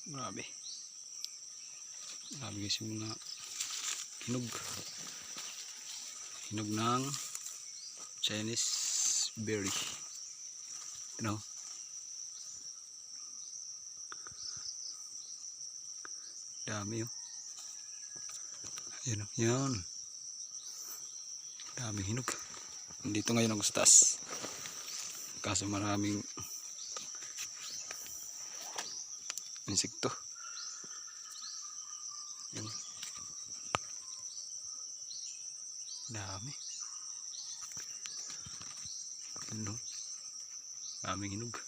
Grabe. Grabe guys yung mga hinog. Hinog ng Chinese berry. You know? Dami oh. Ayan oh. Yan. Daming hinog. Dito ngayon ako sa taas. Kaso maraming insekto. Yan. Dami. Ano? Daming hinog.